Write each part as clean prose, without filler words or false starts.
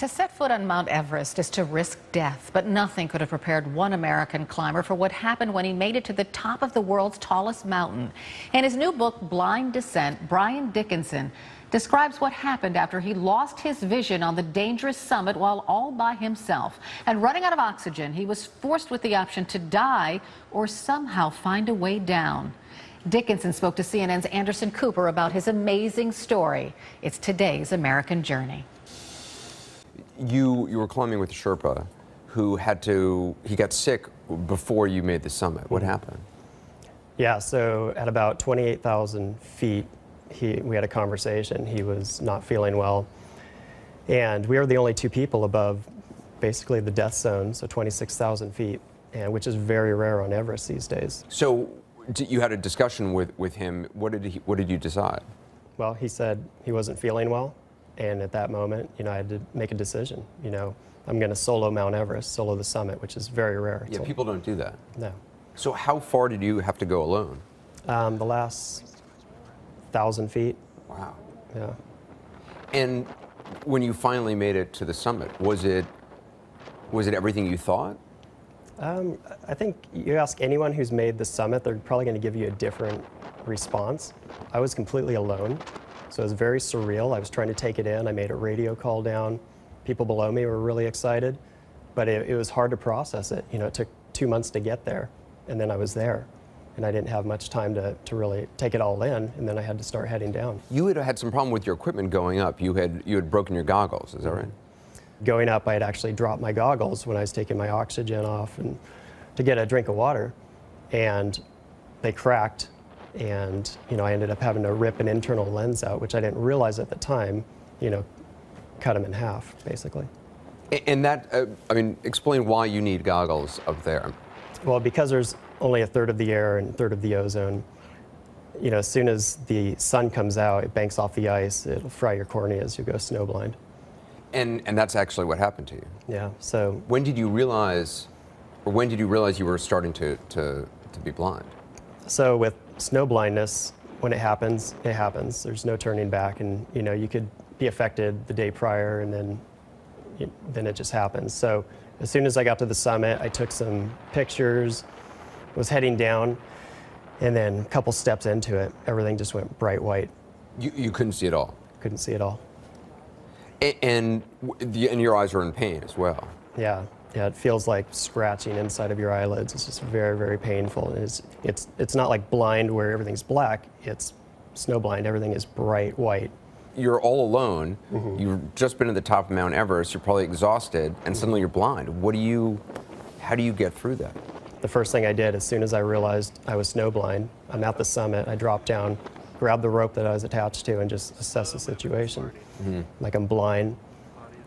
To set foot on Mount Everest is to risk death, but nothing could have prepared one American climber for what happened when he made it to the top of the world's tallest mountain. In his new book, Blind Descent, Brian Dickinson describes what happened after he lost his vision on the dangerous summit while all by himself. And running out of oxygen, he was forced with the option to die or somehow find a way down. Dickinson spoke to CNN's Anderson Cooper about his amazing story. It's today's American journey. You were climbing with a Sherpa who he got sick before you made the summit. What happened? Yeah, so at about 28,000 feet, we had a conversation. He was not feeling well. And we were the only two people above basically the death zone, so 26,000 feet, which is very rare on Everest these days. So you had a discussion with him. What did you decide? Well, he said he wasn't feeling well. And at that moment, I had to make a decision. I'm going to solo Mount Everest, solo the summit, which is very rare. Yeah, people don't do that. No. So how far did you have to go alone? The last 1,000 feet. Wow. Yeah. And when you finally made it to the summit, was it everything you thought? I think you ask anyone who's made the summit, they're probably going to give you a different response. I was completely alone. So it was very surreal. I was trying to take it in. I made a radio call down. People below me were really excited, but it was hard to process it. It took 2 months to get there, and then I was there. And I didn't have much time to really take it all in, and then I had to start heading down. You had some problem with your equipment going up. You had broken your goggles, is that right? Going up, I had actually dropped my goggles when I was taking my oxygen off and to get a drink of water, and they cracked. And I ended up having to rip an internal lens out, which I didn't realize at the time, cut them in half, basically. And that, explain why you need goggles up there. Well, because there's only a third of the air and a third of the ozone, as soon as the sun comes out, it banks off the ice, it'll fry your corneas, you go snowblind. And that's actually what happened to you. Yeah, so. When did you realize you were starting to be blind? So with snow blindness, when it happens, it happens. There's no turning back, and you could be affected the day prior, and then it just happens. So as soon as I got to the summit, I took some pictures, was heading down, and then a couple steps into it, everything just went bright white. You couldn't see it all? Couldn't see it all. And your eyes were in pain as well? Yeah. Yeah, it feels like scratching inside of your eyelids. It's just very, very painful. It's not like blind where everything's black. It's snowblind. Everything is bright white. You're all alone. You've just been at the top of Mount Everest. You're probably exhausted, and suddenly you're blind. How do you get through that? The first thing I did, as soon as I realized I was snowblind, I'm at the summit. I dropped down, grabbed the rope that I was attached to, and just assessed the situation. Like I'm blind.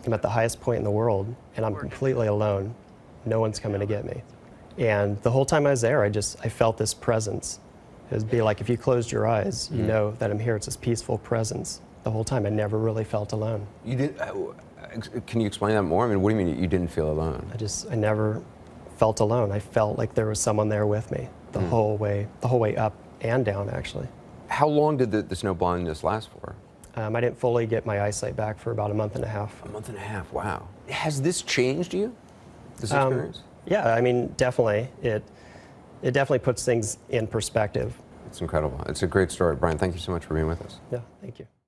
I'm at the highest point in the world, and I'm completely alone. No one's coming to get me. And the whole time I was there, I felt this presence. It would be like if you closed your eyes, you know that I'm here. It's this peaceful presence. The whole time, I never really felt alone. You did? Can you explain that more? What do you mean you didn't feel alone? I never felt alone. I felt like there was someone there with me the whole way up and down, actually. How long did the snow blindness last for? I didn't fully get my eyesight back for about a month and a half. A month and a half, wow. Has this changed you, this experience? Yeah, definitely. It definitely puts things in perspective. It's incredible. It's a great story. Brian, thank you so much for being with us. Yeah, thank you.